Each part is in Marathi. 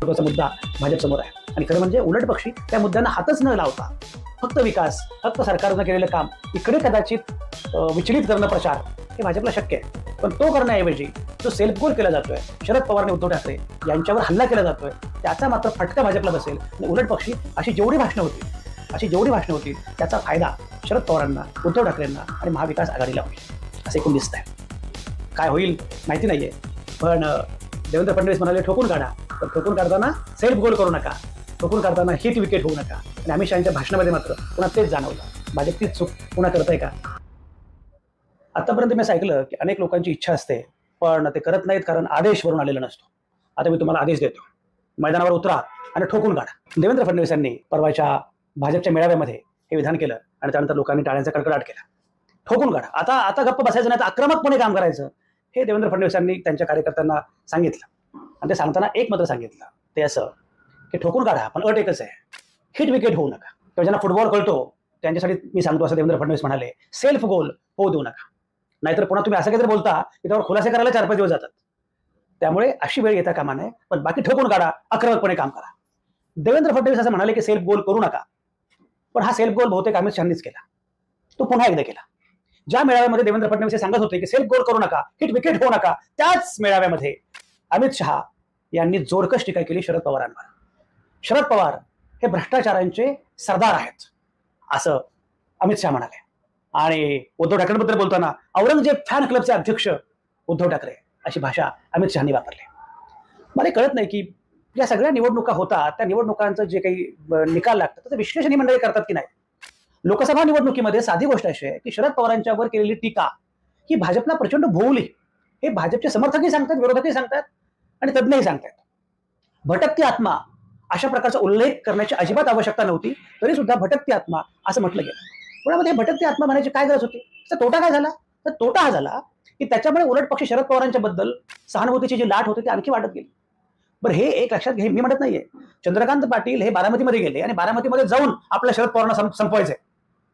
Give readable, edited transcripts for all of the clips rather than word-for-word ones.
महत्त्वाचा मुद्दा भाजपसमोर आहे. आणि खरं म्हणजे उलट पक्षी त्या मुद्द्यांना हातच न लावता फक्त विकास, फक्त सरकारनं केलेलं काम इकडे कदाचित विचलित करणं प्रचार हे भाजपला शक्य आहे. पण तो करण्याऐवजी जो सेल्फ गोल केला जातोय, शरद पवार आणि उद्धव ठाकरे यांच्यावर हल्ला केला जातोय, त्याचा मात्र फटका भाजपला बसेल. आणि उलट पक्षी अशी जेवढी भाषणं होतील त्याचा फायदा शरद पवारांना, उद्धव ठाकरेंना आणि महाविकास आघाडीला होईल असं एकूण दिसत आहे. काय होईल माहिती नाहीये, पण देवेंद्र फडणवीस म्हणाले ठोकून काढा. तर ठोकून काढताना सेल्फ गोल करू नका, ठोकून काढताना हिट विकेट होऊ नका. आणि अमित शहाच्या भाषणामध्ये मात्र पुन्हा तेच जाणवलं. भाजप तीच चूक पुन्हा करताय का? आतापर्यंत मी असं ऐकलं की अनेक लोकांची इच्छा असते पण ते करत नाहीत कारण आदेश वरून आलेला नसतो. आता मी तुम्हाला आदेश देतो, मैदानावर उतरा आणि ठोकून काढा. देवेंद्र फडणवीस यांनी परवाच्या भाजपच्या मेळाव्यामध्ये हे विधान केलं आणि त्यानंतर लोकांनी टाळ्यांचा कडकडाट केला. ठोकून काढा, आता गप्प बसायचं नाही, तर आक्रमकपणे काम करायचं हे देवेंद्र फडणवीस यांनी त्यांच्या कार्यकर्त्यांना सांगितलं. आणि ते सांगताना एक मात्र सांगितलं, ते असं की ठोकून काढा पण अट एकच आहे, हिट विकेट होऊ नका. किंवा ज्यांना फुटबॉल कळतो त्यांच्यासाठी मी सांगतो असं देवेंद्र फडणवीस म्हणाले, सेल्फ गोल होऊ देऊ नका. नाहीतर पुन्हा तुम्ही असं काहीतरी बोलता की त्यावर खुलासे करायला 4-5 दिवस जातात. त्यामुळे अशी वेळ येता कामा नये. पण बाकी ठोकून काढा, आक्रमकपणे काम करा. देवेंद्र फडणवीस असं म्हणाले की सेल्फ गोल करू नका, पण हा सेल्फ गोल बहुतेक अमित शहानीच केला. तो पुन्हा एकदा केला. ज्या मेळाव्यामध्ये देवेंद्र फडणवीस हे सांगत होते की सेल्फ गोल करू नका, हिट विकेट होऊ नका, त्याच मेळाव्यामध्ये अमित शहा यांनी जोरकस टीका केली शरद पवारांवर. शरद पवार हे भ्रष्टाचारांचे सरदार आहेत असं अमित शहा म्हणाले. आणि उद्धव ठाकरेंबद्दल बोलताना औरंगजेब फॅन क्लबचे अध्यक्ष उद्धव ठाकरे अशी भाषा अमित शहानी वापरली. मला कळत नाही की या सगळ्या निवडणुका होतात, त्या निवडणुकांचं जे काही निकाल लागतात त्याचं विश्लेषण ही मंडळी करतात की नाही. लोकसभा निवडणुकीमध्ये साधी गोष्ट अशी आहे की शरद पवारांच्यावर केलेली टीका ही भाजपला प्रचंड भोवली. हे भाजपचे समर्थकही सांगतात, विरोधकही सांगतात आणि तज्ज्ञही सांगतात. भटकती आत्मा अशा प्रकारचा उल्लेख करण्याची अजिबात आवश्यकता नव्हती, तरी सुद्धा भटकती आत्मा असं म्हटलं गेलं. पुण्यामध्ये भटकती आत्मा म्हणायची काय गरज होती? तर तोटा काय झाला? तर तोटा हा झाला की त्याच्यामुळे उलट पक्ष शरद पवारांच्या बद्दल सहानुभूतीची जी लाट होती ती आणखी वाढत गेली. बरं, हे एक लक्षात घे, मी म्हणत नाहीये चंद्रकांत पाटील हे बारामतीमध्ये गेले आणि बारामतीमध्ये जाऊन आपल्या शरद पवारांना संपवायचंय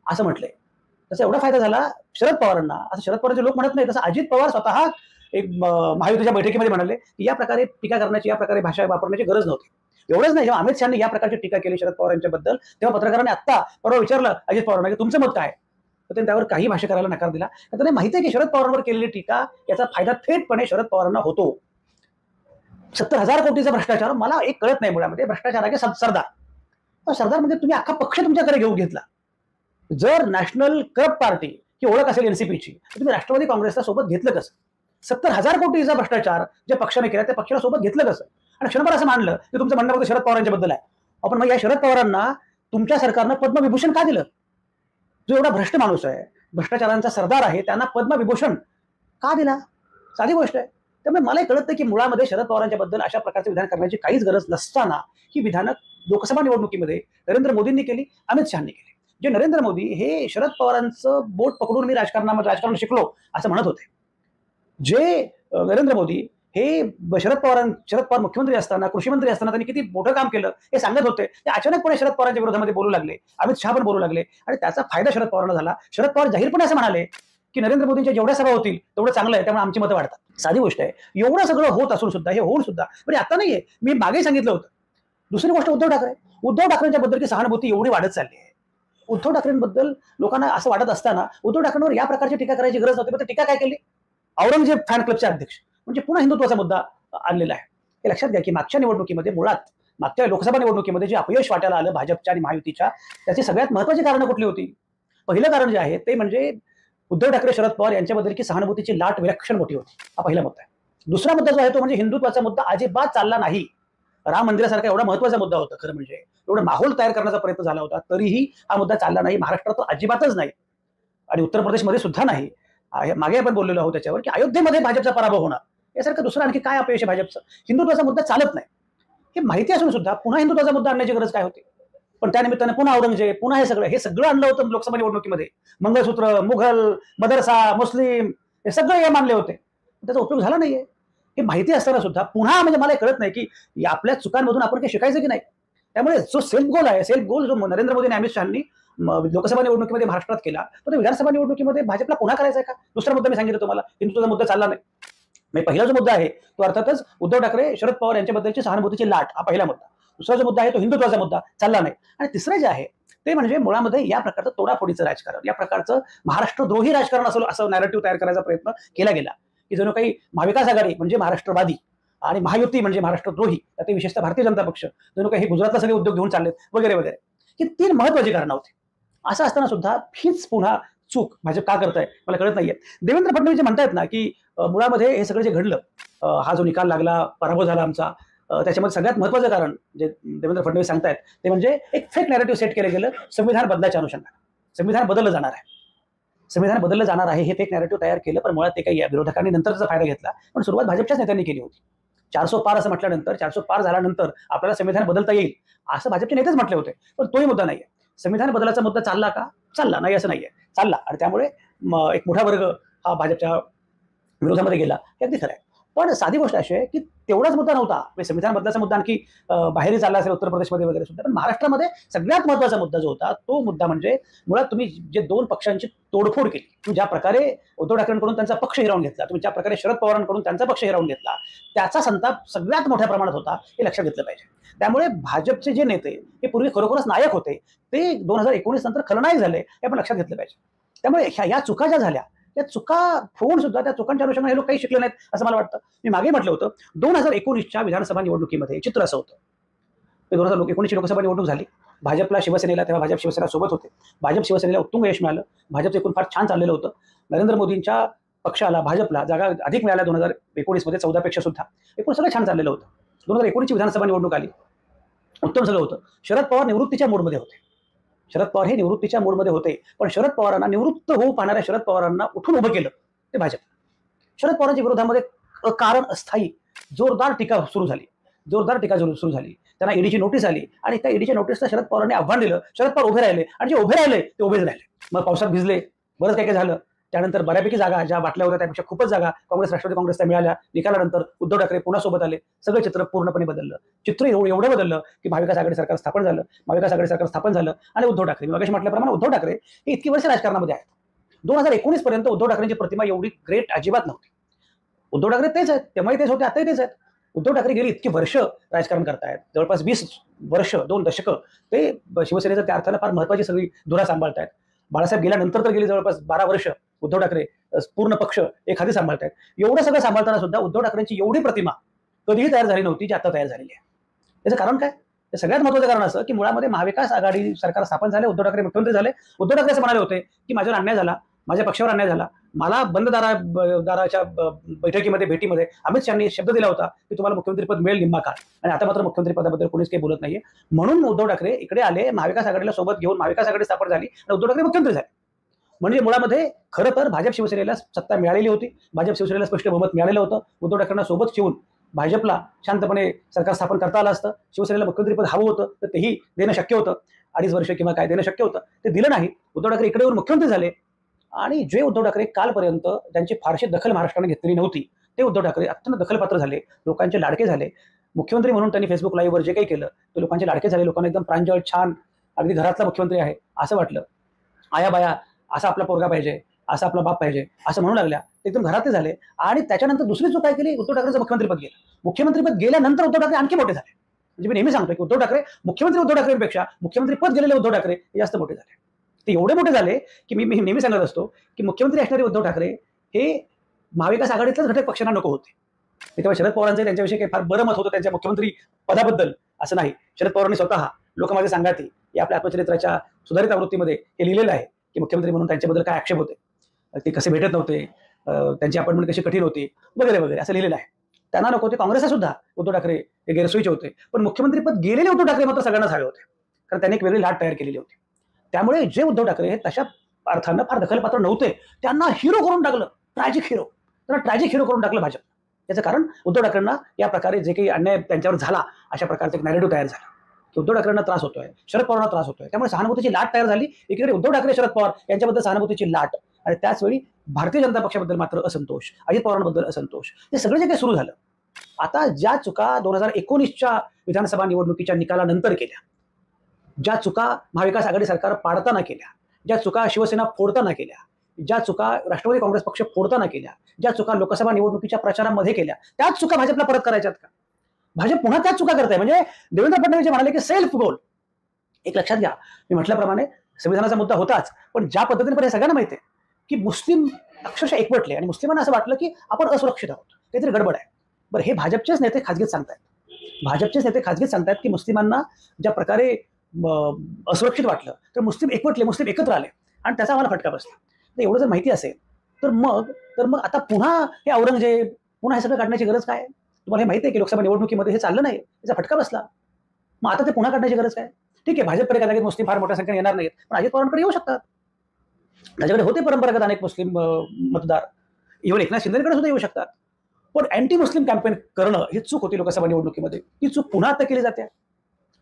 असं म्हटलंय. त्याचा एवढा फायदा झाला शरद पवारांना, असं शरद पवारांचे लोक म्हणत नाही. तसं अजित पवार स्वतः एक महायुतीच्या बैठकीमध्ये म्हणाले की या प्रकारे टीका करण्याची, या प्रकारे भाषा वापरण्याची गरज नव्हती. एवढंच नाही, जेव्हा अमित शहानी या प्रकारची टीका केली शरद पवारांच्या बद्दल तेव्हा पत्रकारांनी आत्ता परवा विचारलं अजित पवारांना की तुमचं मत काय, तर त्यांनी त्यावर काही भाष्य करायला नकार दिला. त्यांना माहिती आहे की शरद पवारांवर केलेली टीका याचा फायदा थेटपणे शरद पवारांना होतो. 70,000 कोटीचा भ्रष्टाचार, मला एक कळत नाही मुळामध्ये भ्रष्टाचाराचे सरदार. सरदार म्हणजे तुम्ही अख्खा पक्ष तुमच्याकडे घेऊन घेतला. जर नॅशनल करप्ट पार्टी ही ओळख असेल एनसीपीची, तर तुम्ही राष्ट्रवादी काँग्रेसला सोबत घेतलं कसं? 70,000 कोटीचा भ्रष्टाचार ज्या पक्षाने केला त्या पक्षाला सोबत घेतलं कसं? आणि क्षणभर असं मानलं की तुमचं म्हणणं फक्त शरद पवारांच्या बद्दल आहे. आपण मग या शरद पवारांना तुमच्या सरकारनं पद्मविभूषण का दिलं? जो एवढा भ्रष्ट माणूस आहे, भ्रष्टाचारांचा सरदार आहे, त्यांना पद्मविभूषण का दिला? साधी गोष्ट आहे. त्यामुळे मला कळत नाही की मुळामध्ये शरद पवारांच्या बद्दल अशा प्रकारचे विधान करण्याची काहीच गरज नसताना ही विधानं लोकसभा निवडणुकीमध्ये नरेंद्र मोदींनी केली, अमित शहानी केली. जे नरेंद्र मोदी हे शरद पवारांचं बोट पकडून मी राजकारण शिकलो असं म्हणत होते. जे नरेंद्र मोदी हे शरद पवार मुख्यमंत्री असताना, कृषी मंत्री असताना त्यांनी किती मोठं काम केलं हे सांगत होते. ते अचानकपणे शरद पवारांच्या विरोधामध्ये बोलू लागले, अमित शहा पण बोलू लागले आणि त्याचा फायदा शरद पवारांना झाला. शरद पवार जाहीरपणे असं म्हणाले की नरेंद्र मोदींच्या जेवढ्या सभा होतील तेवढं चांगलं आहे, त्यामुळे आमची मतं वाढतात. साधी गोष्ट आहे. एवढं सगळं होत असून सुद्धा, हे होऊन सुद्धा म्हणजे आता नाहीये, मी मागे सांगितलं होतं. दुसरी गोष्ट उद्धव ठाकरेंच्या बद्दल की सहानुभूती एवढी वाढत चालली आहे. उद्धव ठाकरेंबद्दल लोकांना असं वाटत असताना उद्धव ठाकरेंवर या प्रकारची टीका करायची गरज नव्हती. पण टीका काय केली? औरंगजेब फॅन क्लबचे अध्यक्ष म्हणजे पुन्हा हिंदुत्वाचा मुद्दा आणलेला आहे. हे लक्षात घ्या की मागच्या निवडणुकीमध्ये, मागच्या लोकसभा निवडणुकीमध्ये जे अपयश वाटायला आलं भाजपच्या आणि महायुतीच्या, त्याची सगळ्यात महत्त्वाची कारणं कुठली होती? पहिलं कारण जे आहे ते म्हणजे उद्धव ठाकरे शरद पवार यांच्याबद्दल की सहानुभूतीची लाट विलक्षण मोठी होती. हा पहिला मुद्दा आहे. दुसरा मुद्दा जो आहे तो म्हणजे हिंदुत्वाचा मुद्दा अजिबात चालला नाही. राम मंदिरासारखा एवढा महत्त्वाचा मुद्दा होता, खरं म्हणजे एवढं माहोल तयार करण्याचा प्रयत्न झाला होता, तरीही हा मुद्दा चालला नाही. महाराष्ट्रात अजिबातच नाही आणि उत्तर प्रदेशमध्ये सुद्धा नाही. मागे आपण बोललेलो आहोत त्याच्यावर की अयोध्येमध्ये भाजपचा पराभव होणार, यासारखं दुसरं आणखी काय अपयश आहे भाजपचं? हिंदुत्वाचा मुद्दा चालत नाही हे माहिती असून सुद्धा पुन्हा हिंदुत्वाचा मुद्दा आणण्याची गरज काय होती? पण त्यानिमित्तानं पुन्हा औरंगजेब, पुन्हा हे सगळं आणलं होतं लोकसभा निवडणुकीमध्ये. मंगळसूत्र, मुघल, मदरसा, मुस्लिम हे सगळं हे मानले होते, त्याचा उपयोग झाला नाहीये. हे माहिती असताना सुद्धा पुन्हा म्हणजे मला कळत नाही की आपल्या चुकांमधून आपण काही शिकायचं की नाही. त्यामुळे जो सेल्फ गोल आहे, सेल्फ गोल जो नरेंद्र मोदी आणि अमित शहानी लोकसभा निवडणुकीमध्ये महाराष्ट्रात केला, तर विधानसभा निवडणुकीमध्ये भाजपला पुन्हा करायचा आहे का? दुसरा मुद्दा मी सांगितलं तुम्हाला, हिंदुत्वाचा मुद्दा चालला नाही. म्हणजे पहिला जो मुद्दा आहे तो अर्थातच उद्धव ठाकरे शरद पवार यांच्याबद्दलची सहानुभूतीची लाट, हा पहिला मुद्दा. दुसरा जो मुद्दा आहे तो हिंदुत्वाचा मुद्दा चालला नाही. आणि तिसरं जे आहे ते म्हणजे मुळामध्ये या प्रकारचं तोडाफोडीचं राजकारण, या प्रकारचं महाराष्ट्रद्रोही राजकारण असं नॅरेटिव्ह तयार करायचा प्रयत्न केला गेला, की जणू काही महाविकास आघाडी म्हणजे महाराष्ट्रवादी आणि महायुती म्हणजे महाराष्ट्रद्रोही, ते विशेषतः भारतीय जनता पक्ष जणू काही हे गुजरातला सगळे उद्योग घेऊन चाललेत वगैरे वगैरे. ही 3 महत्वाची कारणं होती. असं असताना सुद्धा हीच पुन्हा चूक भाजप का करताय मला कळत नाहीये. देवेंद्र फडणवीस जे म्हणतायत ना, की मुळामध्ये हे सगळं जे घडलं, हा जो निकाल लागला, पराभव झाला आमचा, त्याच्यामध्ये सगळ्यात महत्त्वाचं कारण जे देवेंद्र फडणवीस सांगतायत ते म्हणजे एक फेक नॅरेटिव्ह सेट केलं गेलं संविधान बदलाच्या अनुषंगाने. संविधान बदललं जाणार आहे, संविधान बदललं जाणार आहे हे फेक नॅरेटिव्ह तयार केलं. पण मुळात ते काही विरोधकांनी नंतर त्याचा फायदा घेतला, पण सुरुवात भाजपच्याच नेत्यांनी केली होती. 400 पार असं म्हटल्यानंतर 400 पार झाल्यानंतर आपल्याला संविधान बदलता येईल असं भाजपचे नेतेच म्हटले होते. पण तोही मुद्दा नाहीये. संविधान बदलाचा मुद्दा चालला का? चालला नाही असं नाहीये, चालला. आणि त्यामुळे एक मोठा वर्ग हा भाजपच्या विरोधामध्ये गेला, हे अगदी खरं आहे. पण साधी गोष्ट अशी आहे की तेवढाच मुद्दा नव्हता. म्हणजे संविधान बदलाचा मुद्दा आणखी बाहेरही चालला असेल उत्तर प्रदेशमध्ये वगैरे सुद्धा. पण महाराष्ट्रामध्ये सगळ्यात महत्त्वाचा मुद्दा जो होता तो मुद्दा म्हणजे मुळात तुम्ही जे 2 पक्षांची तोडफोड केली, तुम्ही ज्या प्रकारे उद्धव ठाकरेंकडून त्यांचा पक्ष हिरावून घेतला, तुम्ही ज्या प्रकारे शरद पवारांकडून त्यांचा पक्ष हिरावून घेतला, त्याचा संताप सगळ्यात मोठ्या प्रमाणात होता, हे लक्षात घेतलं पाहिजे. त्यामुळे भाजपचे जे नेते हे पूर्वी खरोखरच नायक होते, ते 2019 नंतर खलनायक झाले, हे आपण लक्षात घेतलं पाहिजे. त्यामुळे ह्या चुका ज्या झाल्या, त्या चुका होऊन सुद्धा त्या चुकांच्या अनुषंगाने हे लोक काही शिकले नाहीत असं मला वाटतं. मी मागे म्हटलं होतं 2019च्या विधानसभा निवडणुकीमध्ये चित्र असं होतं. 2019ची लोकसभा निवडणूक झाली, भाजपला शिवसेनेला, तेव्हा भाजप शिवसेना सोबत होते, भाजप शिवसेनेला उत्तुंग यश मिळालं, भाजपचं एकूण फार छान चाललेलं होतं. नरेंद्र मोदींच्या पक्षाला, भाजपला जागा अधिक मिळाल्या 2019 मध्ये 14 पेक्षा सुद्धा. एकूण सगळं छान चाललेलं होतं. 2019ची विधानसभा निवडणूक आली, उत्तम सगळं होतं. शरद पवार निवृत्तीच्या मोडमध्ये होते. शरद पवार हे निवृत्तीच्या मोडमध्ये होते, पण शरद पवारांना, निवृत्त होऊ पाहणाऱ्या शरद पवारांना उठून उभं केलं ते भाजप. शरद पवारांच्या विरोधामध्ये अकारण अस्थायी जोरदार टीका सुरू झाली, सुरू झाली. त्यांना ईडीची नोटीस आली आणि त्या ईडीच्या नोटीसला शरद पवारांनी आव्हान दिलं. शरद पवार उभे राहिले आणि जे उभे राहिले ते उभेच राहिले. मग पावसात भिजले, बरंच काय काय झालं. त्यानंतर बऱ्यापैकी जागा ज्या वाटल्या होत्या त्यापेक्षा खूपच जागा काँग्रेस, राष्ट्रवादी काँग्रेसला मिळाल्या. निकालानंतर उद्धव ठाकरे पुन्हा सोबत आले. सगळं चित्र पूर्णपणे बदललं. चित्र एवढं बदललं की महाविकास आघाडी सरकार स्थापन झालं. आणि उद्धव ठाकरे, मी मगाशी म्हटल्याप्रमाणे उद्धव ठाकरे हे इतकी वर्ष राजकारणामध्ये आहेत. 2019 पर्यंत उद्धव ठाकरेंची प्रतिमा एवढी ग्रेट अजिबात नव्हती. उद्धव ठाकरे तेच आहेत, तेव्हाही तेच होते, आताही तेच आहेत. उद्धव ठाकरे गेली इतकी वर्ष राजकारण करतायत, जवळपास 20 वर्ष, 2 दशकं ते शिवसेनेचं त्या अर्थानं फार महत्वाची सगळी धुरा सांभाळतायत. बाळासाहेब गेल्यानंतर तर गेली जवळपास 12 वर्ष उद्धव ठाकरे पूर्ण पक्ष एखादी सांभाळतायत. एवढं सगळं सांभाळताना सुद्धा उद्धव ठाकरेंची एवढी प्रतिमा कधीही तयार झाली नव्हती जी आता तयार झालेली आहे. त्याचं कारण काय? ते सगळ्यात महत्त्वाचं कारण असं की मुळामध्ये महाविकास आघाडी सरकार स्थापन झाले, उद्धव ठाकरे मुख्यमंत्री झाले. उद्धव ठाकरे असं म्हणाले होते की माझ्यावर अन्याय झाला, माझ्या पक्षावर अन्याय झाला. मला बंद दाराच्या बैठकीमध्ये, भेटीमध्ये अमित शहानी शब्द दिला होता की तुम्हाला मुख्यमंत्रीपद मिळेल निम्मा काळ, आणि आता मात्र मुख्यमंत्रीपदाबद्दल कोणीच काही बोलत नाहीये. म्हणून उद्धव ठाकरे इकडे आले, महाविकास आघाडीला सोबत घेऊन महाविकास आघाडी स्थापन झाली आणि उद्धव ठाकरे मुख्यमंत्री झाले. म्हणजे मुळामध्ये खरं तर भाजप शिवसेनेला सत्ता मिळालेली होती, भाजप शिवसेनेला स्पष्ट बहुमत मिळालेलं होतं. उद्धव ठाकरेंना सोबत ठेवून भाजपला शांतपणे सरकार स्थापन करता आलं असतं. शिवसेनेला मुख्यमंत्रीपद हवं होतं तर तेही देणं शक्य होतं, 2.5 वर्ष किंवा काय देणं शक्य होतं, ते दिलं नाही. उद्धव ठाकरे इकडे येऊन मुख्यमंत्री झाले. आणि जे उद्धव ठाकरे कालपर्यंत ज्यांची फारशी दखल महाराष्ट्राने घेतलेली नव्हती ते उद्धव ठाकरे अत्यंत दखलपात्र झाले, लोकांचे लाडके झाले. मुख्यमंत्री म्हणून त्यांनी फेसबुक लाईव्हवर जे काही केलं ते लोकांचे लाडके झाले. लोकांना एकदम प्रांजळ, छान, अगदी घरातला मुख्यमंत्री आहे असं वाटलं. आया बाया असा आपला पोरगा पाहिजे, असा आपला बाप पाहिजे असं म्हणू लागल्या, एकदम घरातले झाले. आणि त्याच्यानंतर दुसरी चूक काय केली, उद्धव ठाकरेंचं मुख्यमंत्रीपद गेलं. मुख्यमंत्रीपद गेल्यानंतर उद्धव ठाकरे आणखी मोठे झाले. म्हणजे मी नेहमी सांगतो की उद्धव ठाकरेंपेक्षा मुख्यमंत्रीपद गेलेले उद्धव ठाकरे हे जास्त मोठे झाले. ते एवढे मोठे झाले की मी नेहमी सांगत असतो की मुख्यमंत्री असणारे उद्धव ठाकरे हे महाविकास आघाडीतल्याच घटक पक्षांना नको होते. तेव्हा शरद पवारांचे त्यांच्याविषयी काही फार बरं मत होतं त्यांच्या मुख्यमंत्री पदाबद्दल, असं नाही. शरद पवारांनी स्वतः लोक माझे सांगाती या आपल्या आत्मचरित्राच्या सुधारित आवृत्तीमध्ये हे लिहिलेलं आहे की मुख्यमंत्री म्हणून त्यांच्याबद्दल काय आक्षेप होते, ते कसे भेटत नव्हते, त्यांची अपॉइंटमेंट कशी कठीण होती वगैरे वगैरे असं लिहिलेलं आहे. त्यांना नको होते, काँग्रेसला सुद्धा उद्धव ठाकरे हे गैरसोयीचे होते. पण मुख्यमंत्रीपद गेलेले उद्धव ठाकरे मात्र सगळ्यांनाच हवे होते, कारण त्यांनी एक वेगळी लाट तयार केलेली होती. त्यामुळे जे उद्धव ठाकरे हे तशा अर्थानं फार दखलपात्र नव्हते त्यांना हिरो करून टाकलं, ट्रॅजिक हिरो करून टाकलं भाजप. याचं कारण उद्धव ठाकरेंना या प्रकारे जे काही अन्याय त्यांच्यावर झाला अशा प्रकारचं एक नॅरेटिव्ह तयार झाला की उद्धव ठाकरेंना त्रास होतोय, शरद पवारांना त्रास होतोय. त्यामुळे सहानुभूतीची लाट तयार झाली. एकीकडे उद्धव ठाकरे, शरद पवार यांच्याबद्दल सहानुभूतीची लाट, आणि त्याचवेळी भारतीय जनता पक्षाबद्दल मात्र असंतोष, अजित पवारांबद्दल असंतोष. हे सगळं जे काही सुरू झालं, आता ज्या चुका 2019च्या विधानसभा निवडणुकीच्या निकालानंतर केल्या, ज्या चुका महाविकास आघाडी सरकार पाडताना केल्या, ज्या चुका शिवसेना फोडताना केल्या, ज्या चुका राष्ट्रवादी काँग्रेस पक्ष फोडताना केल्या, ज्या चुका लोकसभा निवडणुकीच्या प्रचारामध्ये केल्या, त्याच चुका भाजपला परत करायच्यात का? भाजप पुन्हा त्याच चुका करताय. म्हणजे देवेंद्र फडणवीस जे म्हणाले की सेल्फ गोल, एक लक्षात घ्या, मी म्हटल्याप्रमाणे संविधानाचा मुद्दा होताच, पण ज्या पद्धतीने पण हे सगळ्यांना माहिती आहे की मुस्लिम अक्षरशः एकवटले आणि मुस्लिमांना असं वाटलं की आपण असुरक्षित आहोत, काहीतरी गडबड आहे. बरं, हे भाजपचेच नेते खाजगीत सांगतायत की मुस्लिमांना ज्या प्रकारे असुरक्षित वाटलं तर मुस्लिम एकवटले, मुस्लिम एकत्र आले आणि त्याचा आम्हाला फटका बसला. तर एवढं जर माहिती असेल तर मग आता पुन्हा हे औरंगजेब, पुन्हा हे सगळं काढण्याची गरज काय? तुम्हाला हे माहिती आहे की लोकसभा निवडणुकीमध्ये हे चाललं नाही, त्याचा फटका बसला. मग आता ते पुन्हा काढण्याची गरज काय? ठीक आहे, भाजपकडे कदाचित मुस्लिम फार मोठ्या संख्येने येणार नाहीत, पण अजित पवारांकडे येऊ शकतात. त्याच्याकडे होते परंपरागत अनेक मुस्लिम मतदार, इव्हन एकनाथ शिंदेकडे सुद्धा येऊ शकतात. पण अँटी मुस्लिम कॅम्पेन करणं ही चूक होती लोकसभा निवडणुकीमध्ये. ती चूक पुन्हा आता केली जाते.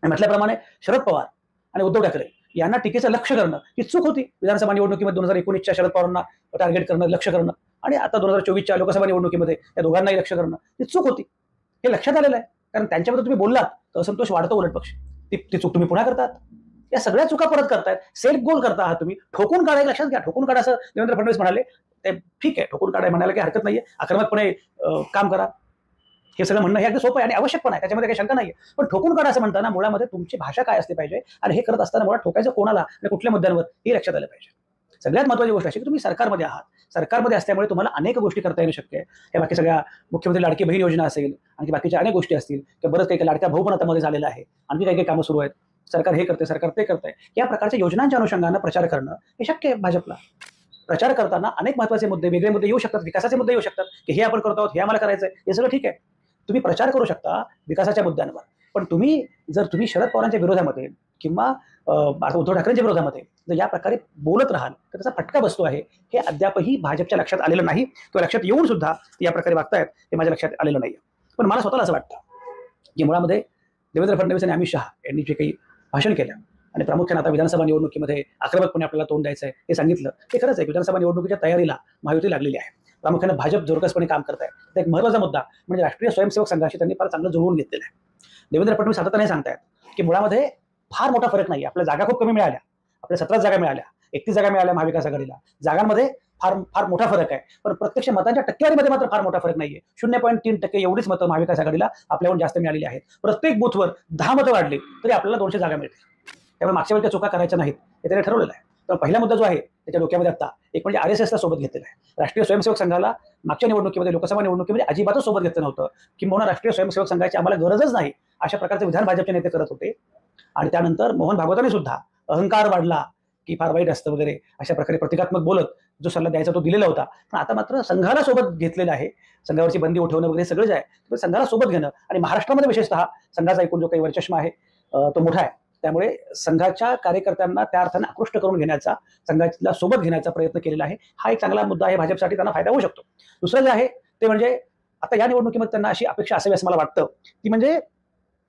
म्हटल्याप्रमाणे शरद पवार आणि उद्धव ठाकरे यांना टीकेचं लक्ष करणं ही चूक होती. विधानसभा निवडणुकीमध्ये 2019च्या शरद पवारांना टार्गेट करणं, लक्ष करणं, आणि आता 2024च्या लोकसभा निवडणुकीमध्ये या दोघांनाही लक्ष करणं ही चूक होती. हे लक्षात आलेलं आहे. कारण त्यांच्याबद्दल तुम्ही बोललात तर असंतोष वाढतो उलट पक्ष. ती चूक तुम्ही पुन्हा करतात. या सगळ्या चुका परत करतायत. सेल्फ गोल करता आहात तुम्ही. ठोकून काढा, लक्षात घ्या. ठोकून काढा असं देवेंद्र फडणवीस म्हणाले, ते ठीक आहे, ठोकून काढाय म्हणायला काही हरकत नाहीये. आक्रमकपणे काम करा, हे सगळं म्हणणं हे अगदी सोपं आहे आणि आवश्यक पण आहे, त्याच्यामध्ये काही शंका नाहीये. पण ठोकून काढा असं म्हणताना मुळामध्ये तुमची भाषा काय असली पाहिजे आणि हे करत असताना मुळात ठोकायचं कोणाला आणि कुठल्या मुद्द्यांवर हे लक्षात आलं पाहिजे. सगळ्यात महत्त्वाची गोष्ट अशी की तुम्ही सरकारमध्ये आहात. सरकारमध्ये असल्यामुळे तुम्हाला अनेक गोष्टी करता येणं शक्य आहे. हे बाकी सगळ्या मुख्यमंत्री लाडकी बहीण योजना असेल, आणखी बाकीच्या अनेक गोष्टी असतील, किंवा बरंच काही लाडक्या भाऊ पण आता मध्ये झालेला आहे, आणखी काही कामं सुरू आहेत. सरकार हे करते, सरकार ते करतंय. या प्रकारच्या योजनांच्या अनुषंगानं प्रचार करणं हे शक्य आहे भाजपला. प्रचार करताना अनेक महत्त्वाचे मुद्दे, वेगळे मुद्दे येऊ शकतात, विकासाचे मुद्दे येऊ शकतात की हे आपण करतो आहोत, हे आम्हाला करायचंय, हे सगळं ठीक आहे. तुम्ही प्रचार करू शकता विकासाच्या मुद्द्यांवर. पण जर तुम्ही शरद पवारांच्या विरोधामध्ये किंवा उद्धव ठाकरेंच्या विरोधामध्ये जर या प्रकारे बोलत राहाल तर त्याचा फटका बसतो आहे, हे अद्यापही भाजपच्या लक्षात आलेलं नाही. तो लक्षात येऊन सुद्धा या प्रकारे वागतायत हे माझ्या लक्षात आलेलं नाही. पण मला स्वतःला असं वाटतं की मुळामध्ये देवेंद्र फडणवीस आणि अमित शहा यांनी जे काही भाषण केलं आणि प्रामुख्याने आता विधानसभा निवडणुकीमध्ये आक्रमकपणे आपल्याला तोंड द्यायचं आहे हे सांगितलं, हे खरंच आहे. विधानसभा निवडणुकीच्या तयारीला महायुती लागलेली आहे. प्रामुख्याने भाजप जोरकसपणे काम करत आहे. तर एक महत्त्वाचा मुद्दा म्हणजे राष्ट्रीय स्वयंसेवक संघाशी त्यांनी फार चांगलं जुळवून घेतलेलं आहे. देवेंद्र फडणवीस सातत्याने सांगतायत की मुळामध्ये फार मोठा फरक नाही. आपल्या जागा खूप कमी मिळाल्या, आपल्या 17 जागा मिळाल्या, 31 जागा मिळाल्या महाविकास आघाडीला. जागांमध्ये फार मोठा फरक आहे, पण प्रत्यक्ष मतांच्या टक्केवारीमध्ये मात्र फार मोठा फरक नाहीये. 0.3% एवढीच मतं महाविकास आघाडीला आपल्याहून जास्त मिळालेली आहेत. प्रत्येक बूथवर 10 मतं वाढली तरी आपल्याला 200 जागा मिळतील. त्यामुळे मागच्या वेळी चुका करायच्या नाहीत हे त्याने ठरवलेलं आहे. तर पहिला मुद्दा जो आहे त्याच्या डोक्यामध्ये आता एक म्हणजे RSSला सोबत घेतलेला आहे. राष्ट्रीय स्वयंसेवक संघाला मागच्या निवडणुकीमध्ये, लोकसभा निवडणुकीमध्ये अजिबातच सोबत घेतलं नव्हतं. किंवा राष्ट्रीय स्वयंसेवक संघाची आम्हाला गरजच नाही अशा प्रकारचे विधान भाजपचे नेते करत होते. आणि त्यानंतर मोहन भागवतांनी सुद्धा अहंकार वाढला की फार वाईट असतं वगैरे अशा प्रकारे प्रतिकात्मक बोलत जो सल्ला द्यायचा तो दिलेला होता. पण आता मात्र संघाला सोबत घेतलेला आहे. संघावरची बंदी उठवणं वगैरे सगळं जे आहे तर संघाला सोबत घेणं आणि महाराष्ट्रामध्ये विशेषतः संघाचा एकूण जो काही वर्चस्व आहे तो मोठा आहे. त्यामुळे संघाच्या कार्यकर्त्यांना त्या अर्थाने आकृष्ट करून घेण्याचा, संघाला सोबत घेण्याचा प्रयत्न केलेला आहे. हा एक चांगला मुद्दा आहे. भाजपसाठी त्यांना फायदा होऊ शकतो. दुसरं जे आहे ते म्हणजे आता या निवडणुकीमध्ये त्यांना अशी अपेक्षा असावी असं मला वाटतं ती म्हणजे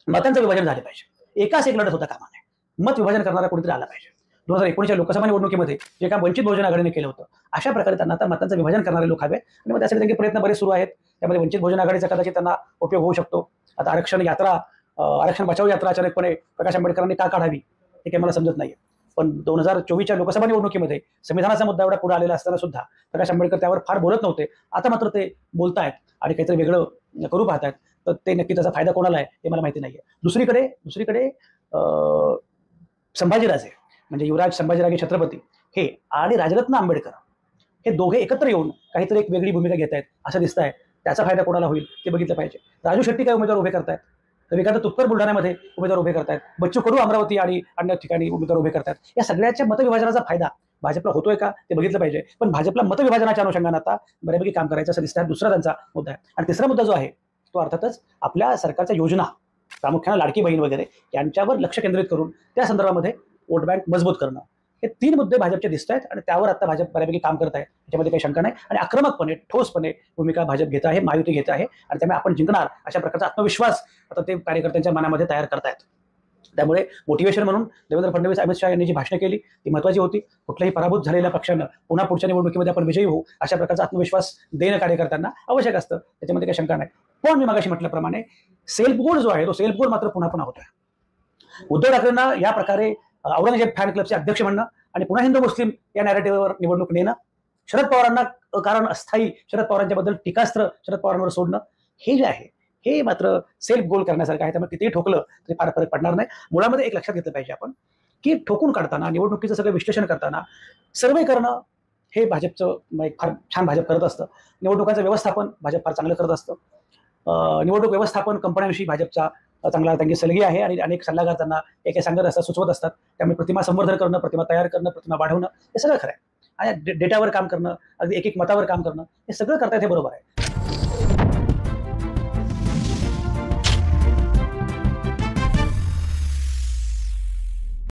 मतांचं विभाजन झाले पाहिजे. एकाच एक लढत होता कामा नये. मत विभाजन करणारा कोणीतरी आला पाहिजे. 2019च्या लोकसभा निवडणुकीमध्ये जे काम वंचित बहुजन आघाडीने केलं होतं अशा प्रकारे त्यांना आता मतांचं विभाजन करणारे लोक हवे आणि मग त्यासाठी त्यांचे प्रयत्न बरेच सुरू आहेत. त्यामध्ये वंचित बहुजन आघाडीचा कदाचित त्यांना उपयोग होऊ शकतो. आता आरक्षण बचाव यात्रा अचानकपणे प्रकाश आंबेडकरांनी का काढावी हे काही मला समजत नाहीये. पण 2024च्या लोकसभा निवडणुकीमध्ये संविधानाचा मुद्दा एवढा पुढे आलेला असताना सुद्धा प्रकाश आंबेडकर त्यावर फार बोलत नव्हते. आता मात्र ते बोलतायत आणि काहीतरी वेगळं करू पाहतायत. तर ते नक्की त्याचा फायदा कोणाला आहे हे मला माहिती नाहीये. दुसरीकडे संभाजीराजे म्हणजे युवराज संभाजीराजे छत्रपती हे आणि राजरत्न आंबेडकर हे दोघे एकत्र येऊन काहीतरी एक वेगळी भूमिका घेत आहेत असं दिसत आहे. त्याचा फायदा कोणाला होईल ते बघितलं पाहिजे. राजू शेट्टी काय उमेदवार उभे करतायत, रविकांत तुपकर बुलढाण्यामध्ये उमेदवार उभे करतायत, बच्चू कडू अमरावती आणि अन्य ठिकाणी उमेदवार उभे करतायत. या सगळ्याच्या मतविभाजनाचा फायदा भाजपला होतोय का ते बघितलं पाहिजे. पण भाजपला मतविभाजनाच्या अनुषंगाने आता बऱ्यापैकी काम करायचं असं दिसतं. दुसरा त्यांचा मुद्दा आहे. आणि तिसरा मुद्दा जो आहे तो अर्थातच आपल्या सरकारच्या योजना, प्रामुख्याने लाडकी बहीण वगैरे यांच्यावर लक्ष केंद्रित करून त्या संदर्भामध्ये वोट बँक मजबूत करणं, हे 3 मुद्दे भाजपचे दिसत आहेत आणि त्यावर आता भाजप बऱ्यापैकी काम करत आहे. त्याच्यामध्ये काही शंका नाही. आणि आक्रमकपणे, ठोसपणे भूमिका भाजप घेत आहे, महायुती घेत आहे आणि त्यामुळे आपण जिंकणार अशा प्रकारचा आत्मविश्वास आता ते कार्यकर्त्यांच्या मनामध्ये तयार करतायत. त्यामुळे मोटिवेशन म्हणून देवेंद्र फडणवीस, अमित शहा यांनी जी भाषणं केली ती महत्त्वाची होती. कुठल्याही पराभूत झालेल्या पक्षानं पुन्हा पुढच्या निवडणुकीमध्ये आपण विजयी होऊ अशा प्रकारचा आत्मविश्वास देणं कार्यकर्त्यांना आवश्यक असतं. त्याच्यामध्ये काही शंका नाही. पण मी मागाशी म्हटल्याप्रमाणे सेल्फ गोल जो आहे तो सेल्फ गोल मात्र पुन्हा होतोय. उद्धव ठाकरेंना या प्रकारे औरंगजेब फॅन क्लबचे अध्यक्ष म्हणणं आणि पुन्हा हिंदू मुस्लिम या नॅरेटिव्हवर निवडणूक नेणं शरद पवारांना कारण अस्थायी शरद पवारांच्याबद्दल टीकास्त्र शरद पवारांवर सोडणं, हे जे आहे हे मात्र सेल्फ गोल करण्यासारखं आहे. त्यामुळे कितीही ठोकलं तरी फार फरक पडणार नाही. मुळामध्ये एक लक्षात घेतलं पाहिजे आपण, की ठोकून काढताना, निवडणुकीचं सगळं विश्लेषण करताना सर्वे करणं हे भाजपचं एक फार छान भाजप करत असतं. निवडणुकांचं व्यवस्थापन भाजप फार चांगलं करत असतं. निवडणूक व्यवस्थापन कंपन्यांविषयी भाजपचा चांगला त्यांची सलगी आहे आणि अनेक सल्लागार त्यांना एक सांगत असतात, सुचवत असतात. त्यामुळे प्रतिमा संवर्धन करणं, प्रतिमा तयार करणं, प्रतिमा वाढवणं हे सगळं खरं आहे. आणि डेटावर काम करणं, अगदी एक मतावर काम करणं हे सगळं करतायत, हे बरोबर आहे.